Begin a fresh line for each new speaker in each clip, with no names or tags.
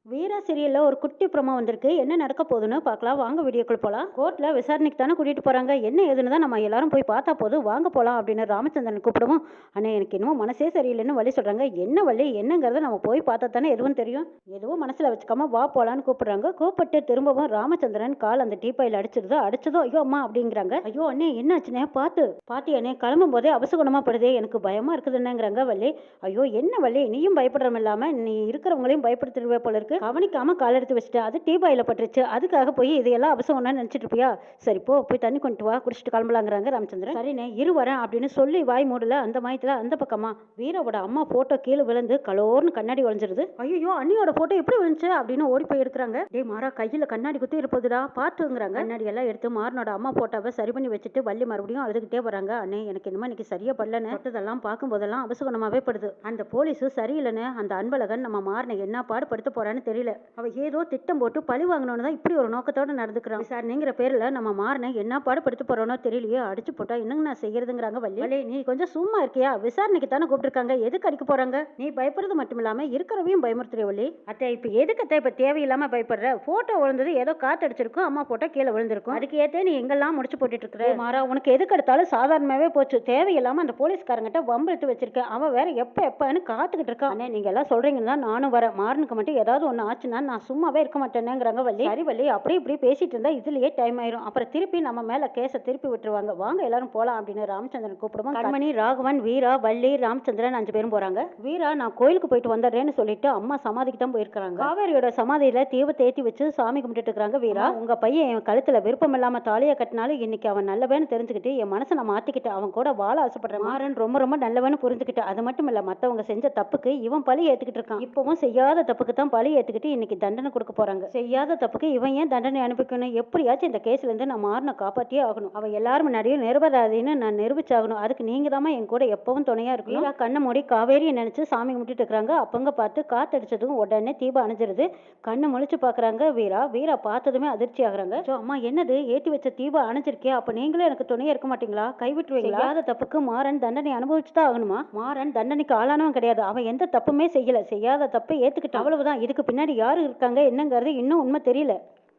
வீரா சீரியல்ல ஒரு குட்டி ப்ரோமோ வந்திருக்கு. என்ன நடக்க போகுதுன்னு பார்க்கலாம். வாங்க வீடியோக்குள்ள போலாம். கோர்ட்ல விசாரணைக்கு தானே கூட்டிட்டு போறாங்க. என்ன ஏதுன்னு தான் நம்ம எல்லாரும் போய் பார்த்தா போதும். வாங்க போலாம் அப்படின்னு ராமச்சந்திரன் கூப்பிடவும், அண்ணே எனக்கு இன்னும் மனசே சரியில்லைன்னு வழி சொல்றாங்க. என்ன வழி என்னங்கிறத நம்ம போய் பார்த்தா தானே எதுவும் தெரியும். எதுவும் மனசுல வச்சுக்காம வா போலான்னு கூப்பிடுறாங்க. கூப்பிட்டு திரும்பவும் ராமச்சந்திரன் கால் அந்த டீப்பாயில் அடிச்சிருது. அடிச்சதும் ஐயோ அம்மா அப்படிங்கிறாங்க. ஐயோ அண்ணே என்னாச்சுனே பாத்தி அண்ணே கிளம்பும் போதே அபசகுணமா படுதே எனக்கு பயமா இருக்குதுன்னுங்கிறாங்க வள்ளி. ஐயோ என்ன வள்ளி நீயும் பயப்படுறதும் இல்லாம நீ இருக்கிறவங்களையும் பயப்படுத்திடுவே போல இருக்கு. கவனிக்காம கால் எடுத்து வச்சுட்டு அது டீ பாயில பட்டுருச்சு. அதுக்காக போய் இதையெல்லாம் அவசரம் நினைச்சிட்டு இருப்பியா? சரி போ போய் தண்ணி கொண்டு வா குடிச்சிட்டு கிளம்பலாங்கிறாங்க ராமச்சந்திரன். சரிண்ணே இரு வரேன் அப்படின்னு சொல்லி வாய் மூடல. அந்த மயத்துல அந்த பக்கமா வீராவோட அம்மா போட்டோ கீழே விழுந்து கலோர்னு கண்ணாடி உழைஞ்சிருது. ஐயோ அண்ணியோட போட்டோ எப்படி விழுந்துச்சு அப்படின்னு ஓடி போய் எடுக்கிறாங்க. டே மாறா கையில கண்ணாடி குத்தி இருப்பதுடா பாத்துங்கிறாங்க. கண்ணாடி எல்லாம் எடுத்து மாறனோட அம்மா போட்டோவை சரி பண்ணி வச்சுட்டு வள்ளி மறுபடியும் அழுதுகிட்டே வராங்க. அண்ணே எனக்கு என்னமா இன்னைக்கு சரியா படலன்னு தொட்டதெல்லாம் பார்க்கும்போதெல்லாம் அவசகுணமாவே படுது. அந்த போலீஸு சரியில்லைன்னு அந்த அன்பழகன் நம்ம மாறனை என்ன பாடுபடுத்த போறான்னு தெரியல. அவ ஏதோ திட்டம் போட்டு பழி வாங்கணும்னு தான் இப்படி ஒரு நோக்கத்தோட நடந்துக்கிறான். விசாரணைங்கிற பேர்ல நம்ம மாறனை என்ன பாடுபடுத்த போறோனோ தெரியலையே. அடிச்சு போட்டா என்னங்க நான் செய்யறதுங்கிறாங்க வள்ளி. நீ கொஞ்சம் சும்மா இருக்கியா? விசாரணைக்கு தானே கூப்பிட்டுருக்காங்க. எதுக்கு அடிக்க போறாங்க? நீ பயப்படுறது மட்டும் இல்லாம இருக்கிறவையும் பயமுறுத்துற வள்ளி. அத்தை இப்ப எதுக்கு அத்தை இப்ப தேவையில்லாம பயப்படுற? போட்டோ விழுந்தது ஏதோ காத்து அடிச்சிருக்கும். அம்மா போட்டோ கீழே விழுந்திருக்கும். அதுக்கு ஏத்தே நீ எங்கெல்லாம் முடிச்சு போட்டுட்டு இருக்கிற மாறா? உனக்கு எதுக்கு எடுத்தாலும் சாதாரணமாவே போச்சு. தேவையில்லாம அந்த போலீஸ்காரங்கிட்ட வம்பிழுத்து வச்சிருக்கேன். அவன் வேற எப்பன்னு காத்துக்கிட்டு இருக்கான். நீங்க எல்லாம் சொல்றீங்கன்னு தான் நானும் வரேன். மாறனுக்கு மட்டும் ஏதாவது ஒண்ணு ஆச்சுன்னா நான் சும்மாவே இருக்க மாட்டேனேங்கிறாங்க வள்ளி. சரி வள்ளி அப்படி இப்படி பேசிட்டு இருந்தா இதுலயே டைம் ஆயிரும். அப்புறம் திருப்பி நம்ம மேல கேஸை திருப்பி விட்டுருவாங்க. வாங்க எல்லாரும் போலாம் அப்படின்னு ராமச்சந்திரன் கூப்பிடுவோம். கண்மணி, ராகவன், வீரா, வள்ளி, ராமச்சந்திரன் 5 பேரும் போறாங்க. வீரா நான் கோயிலுக்கு போயிட்டு வந்துடுறேன்னு சொல்லிட்டு அம்மா சமாதிக்கு தான் போயிருக்காங்க. காவேரியோட சமாதியில தீவத்தை ஏத்தி வச்சு சாமி கும்பிட்டு இருக்காங்க. வீரா உங்க பையன் என் கழுத்துல விருப்பம் இல்லாம தாலியை கட்டினாலும் இன்னைக்கு அவன் நல்லவன்னு தெரிஞ்சுக்கிட்டு என் மனசை நான் மாத்திக்கிட்டு அவன் கூட வாழ ஆசைப்படுறேன். மாறன் ரொம்ப ரொம்ப நல்லவன்னு புரிஞ்சுக்கிட்டு அது மட்டும் இல்ல மத்தவங்க செஞ்ச தப்புக்கு இவன் பழி ஏத்துக்கிட்டு இருக்கான். இப்பவும் செய்யாத தப்புக்கு தான் பழி ஏத்துக்கிட்டு இன்னைக்கு தண்டனை கொடுக்க போறாங்க. செய்யாத தப்புக்கு இவன் ஏன் தண்டனை அனுப்பிக்கணும்? எப்படியாச்சும் இந்த கேஸ்ல இருந்து நான் மாறனை காப்பாற்றியே ஆகணும். அவன் எல்லாரும் முன்னாடியும் நிரபராதின்னு நான் நிரூபிச்சாகணும். அதுக்கு நீங்க தான் என் கூட எப்பவும் துணையா இருக்கும். வீரா கண்ணை மூடி காவேரியை நினைச்சு சாமி கும்பிட்டு இருக்கிறாங்க. அப்பங்க பார்த்து காத்தடிச்சதும் உடனே தீபம் அணைஞ்சிருது. கண்ணு முழிச்சு பாக்குறாங்க வீரா. வீரா பார்த்ததுமே அதிர்ச்சி ஆகுறாங்க. அம்மா என்னது ஏற்றி வச்ச தீபம் அணைஞ்சிருக்கே, அப்ப நீங்களும் எனக்கு துணையா இருக்க மாட்டீங்களா? கைவிட்டுருவீங்களா? செய்யாத தப்புக்கு மாறன் தண்டனை அனுபவிச்சுதான் ஆகணுமா? மாறன் தண்டனைக்கு ஆளானவன் கிடையாது. அவன் எந்த தப்புமே செய்யல. செய்யாத தப்பை ஏத்துக்கிட்டு அவ்வளவுதான். இதுக்கு பின்னாடி யாரு இருக்காங்க என்னங்கிறது இன்னும் உண்மை தெரியல.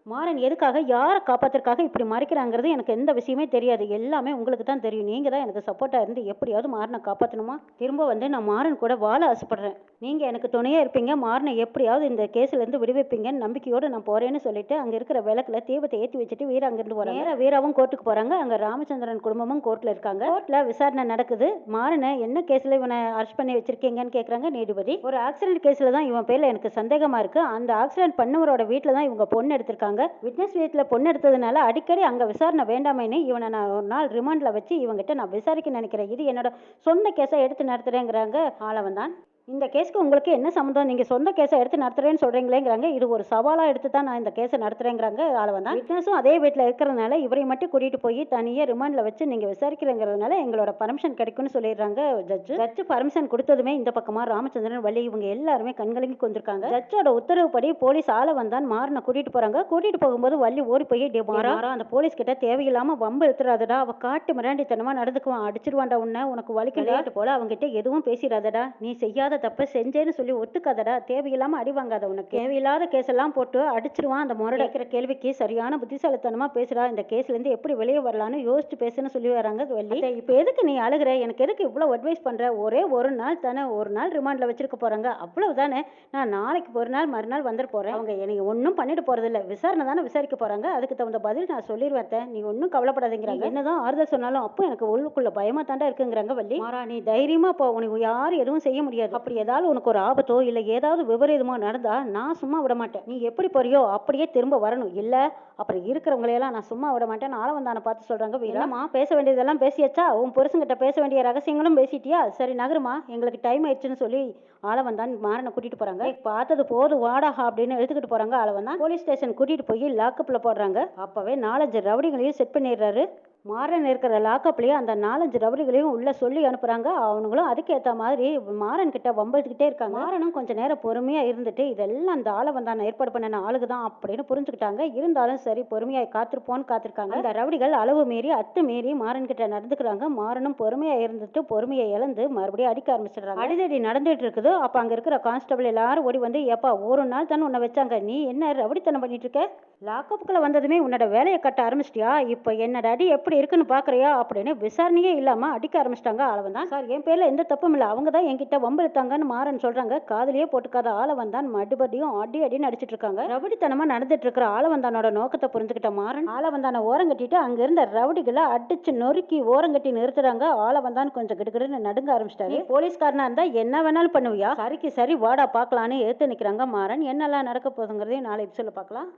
மாறன் எதுக்காக யாரை காப்பாத்துறதுக்காக இப்படி மறைக்கிறாங்கிறது எனக்கு எந்த விஷயமே தெரியாது. எல்லாமே உங்களுக்கு தான் தெரியும். நீங்க தான் எனக்கு சப்போர்ட்டா இருந்து எப்படியாவது மாறனை காப்பாற்றணுமா? திரும்ப வந்து நான் மாறன் கூட வாழ ஆசைப்படுறேன். நீங்க எனக்கு துணையா இருப்பீங்க. மாறனை எப்படியாவது இந்த கேஸ்ல இருந்து விடுவிப்பீங்கன்னு நம்பிக்கையோடு நான் போறேன்னு சொல்லிட்டு அங்க இருக்கிற விளக்குல தீபத்தை ஏற்றி வச்சுட்டு வீரா அங்கிருந்து போறாங்க. நேரா வீராவும் கோர்ட்டுக்கு போறாங்க. அங்க ராமச்சந்திரன் குடும்பமும் கோர்ட்ல இருக்காங்க. கோர்ட்ல விசாரணை நடக்குது. மாறனை என்ன கேஸ்ல இவனை அரெஸ்ட் பண்ணி வச்சிருக்கீங்கன்னு கேக்குறாங்க நீதிபதி. ஒரு ஆக்சிடென்ட் கேஸ்ல தான் இவன் பேர்ல எனக்கு சந்தேகமா இருக்கு. அந்த ஆக்சிடென்ட் பண்ணவரோட வீட்டுல தான் இவங்க பொண்ணு எடுத்திருக்காங்க. விட்னஸ் வீட்ல பொண்ணு எடுத்ததுனால அடிக்கடி அங்க விசாரணை வேண்டாமேன்னு இவனை நான் ஒரு நாள் ரிமாண்ட்ல வச்சு இவங்கிட்ட நான் விசாரிக்க நினைக்கிறேன். இது என்னோட சொந்த கேஸை எடுத்து நடத்துறேங்கிறாங்க ஆளவன் தான். இந்த கேஸ்க்கு உங்களுக்கு என்ன சம்மந்தம்? நீங்க சொந்த கேஸை எடுத்து நடத்துறேன்னு சொல்றீங்களேங்கிறாங்க. இது ஒரு சவாலா எடுத்து தான் நான் இந்த கேஸை நடத்துறேங்கிறாங்க ஆளவன் தான். விட்னஸும் அதே வீட்டில் இருக்கிறதுனால இவரை மட்டும் கூட்டிட்டு போய் தனியே ரிமாண்ட்ல வச்சு நீங்க விசாரிக்கிறங்கிறதுனால எங்களோட பர்மிஷன் கிடைக்கும்னு சொல்லிடுறாங்க ஜட்ஜ் பர்மிஷன் கொடுத்ததுமே இந்த பக்கமா ராமச்சந்திரன் வள்ளி இவங்க எல்லாருமே கண்கலங்கி கொண்டிருக்காங்க. ஜட்ஜோட உத்தரவுப்படி போலீஸ் ஆளவன் தான் மாறனை கூட்டிட்டு போறாங்க. கூட்டிட்டு போகும்போது வள்ளி ஓடி போய் மாறா அந்த போலீஸ் கிட்ட தேவையில்லாம வம்பு எடுத்துறாதடா, அவ காட்டு மிராண்டித்தனமா நடந்துக்குவான், அடிச்சிருவான்டா உனக்கு வலிக்கு போல அவங்ககிட்ட எதுவும் பேசிடாதடா, நீ செய்யாத தப்ப செஞ்சேன்னு சொல்லி ஒத்துக்காதடா, தேவையில்லாம அடி வாங்காத, உனக்கு தேவையில்லாத கேஸ் எல்லாம் போட்டு அடிச்சிருவான். அந்த முறை கேட்கிற கேள்விக்கு சரியான புத்திசாலித்தனமா பேசுறா, இந்த கேஸ்ல இருந்து எப்படி வெளியே வரலான்னு யோசிச்சு பேசுன்னு சொல்லி வராங்க வள்ளி. இப்ப எதுக்கு நீ அழுகிற? எனக்கு எதுக்கு இவ்வளவு அட்வைஸ் பண்ற? ஒரே ஒரு நாள் தானே, ஒரு நாள் ரிமாண்ட்ல வச்சிருக்க போறாங்க, அவ்வளவுதானே. நான் நாளைக்கு ஒரு நாள் மறுநாள் வந்துட போறேன். அவங்க என்னை ஒன்னும் பண்ணிட்டு போறது இல்ல, விசாரணை தானே விசாரிக்க போறாங்க, அதுக்கு தகுந்த பதில் நான் சொல்லிடுவேன். நீ ஒன்னும் கவலைப்படாதீங்கிறாங்க. என்னதான் ஆறுதல் சொன்னாலும் அப்போ எனக்கு உள்ளுக்குள்ள பயமா தாண்டா இருக்குங்கிறாங்க வள்ளி. மாறா நீ தைரியமா போ, உனக்கு யாரும் எதுவும் செய்ய முடியாது. அப்படி ஏதாவது உனக்கு ஒரு ஆபத்தோ இல்ல ஏதாவது விபரீதமோ நடந்தா நான் சும்மா விட மாட்டேன். நீ எப்படி போறியோ அப்படியே திரும்ப வரணும். இல்ல அப்புறம் இருக்கிறவங்களையெல்லாம் நான் சும்மா விட மாட்டேன். ஆளவந்தான பார்த்து சொல்றாங்க. வீரமா பேச வேண்டியதெல்லாம் பேசியாச்சா? உன் புருஷங்கிட்ட பேச வேண்டிய ரகசியங்களும் பேசிட்டியா? சரி நகருமா, எங்களுக்கு டைம் ஆயிடுச்சுன்னு சொல்லி ஆளவந்தான் மாறனை கூட்டிட்டு போறாங்க. பார்த்தது போது வாடா அப்படின்னு எடுத்துக்கிட்டு போறாங்க. ஆளவந்தான் போலீஸ் ஸ்டேஷன் கூட்டிட்டு போய் லாக்கப்ல போடுறாங்க. அப்பவே 4-5 ரவுடிகளையும் செட் பண்ணிடுறாரு. மாறன் இருக்கிற லாக்கப்லேயே அந்த 4-5 ரவுடிகளையும் உள்ள சொல்லி அனுப்புறாங்க. அவனுங்களும் அதுக்கேற்ற மாதிரி மாறன் கிட்ட வம்பிழுத்துக்கிட்டே இருக்காங்க. மாறனும் கொஞ்ச நேரம் பொறுமையா இருந்துட்டு இதெல்லாம் அந்த ஆளை வந்தான் ஏற்பாடு பண்ண ஆளுக்கு தான் அப்படின்னு புரிஞ்சுக்கிட்டாங்க. இருந்தாலும் சரி பொறுமையாய் காத்திருப்போன்னு காத்திருக்காங்க. அந்த ரவுடிகள் அளவு மீறி அத்துமீறி மாறன் கிட்ட நடந்துக்கிறாங்க. மாறனும் பொறுமையா இருந்துட்டு பொறுமையை இழந்து மறுபடியும் அடிக்க ஆரம்பிச்சிடுறாங்க. அடிதடி நடந்துட்டு இருக்குது. அப்ப அங்க இருக்கிற கான்ஸ்டபிள் எல்லாரும் ஓடி வந்து, ஏப்பா ஒரு நாள் தானே உன்னை வச்சாங்க, நீ என்ன ரவுடித்தனம் பண்ணிட்டு இருக்க? லாக்கப்புக்குள்ள வந்ததுமே உன்னோட வேலையை கட்ட ஆரம்பிச்சிட்டியா? இப்ப என்னோட அடி எப்படி இருக்குன்னு பாக்குறியா அப்படின்னு விசாரணையே இல்லாம அடிக்க ஆரம்பிச்சிட்டாங்க. ஆளவன் தான், சார் என் பேர்ல எந்த தப்பும் இல்லை, அவங்க தான் என்கிட்ட வம்பிழுத்தாங்கன்னு மாறன் சொல்றாங்க. காதலியே போட்டுக்காத ஆளவன் தான் மறுபடியும் அடி அடின்னு அடிச்சிட்டு இருக்காங்க. ரவுடித்தனமா நடந்துட்டு இருக்கிற ஆளவந்தானோட நோக்கத்தை புரிஞ்சுக்கிட்ட மாறன் ஆளவந்தான ஓரம் கட்டிட்டு அங்க இருந்த ரவுடிகளை அடிச்சு நொறுக்கி ஓரங்கட்டி நிறுத்துறாங்க. ஆளவந்தான் கொஞ்சம் கிடுகிடுன்னு நடுங்க ஆரம்பிச்சிட்டாரு. போலீஸ்காரனா இருந்தா என்ன வேணாலும் பண்ணுவியா? சரிக்கு சரி வாடா பாக்கலான்னு எடுத்து நிக்கிறாங்க மாறன். என்னெல்லாம் நடக்க போகுதுங்கிறதையும் நாளை எபிசோட்ல பார்க்கலாம்.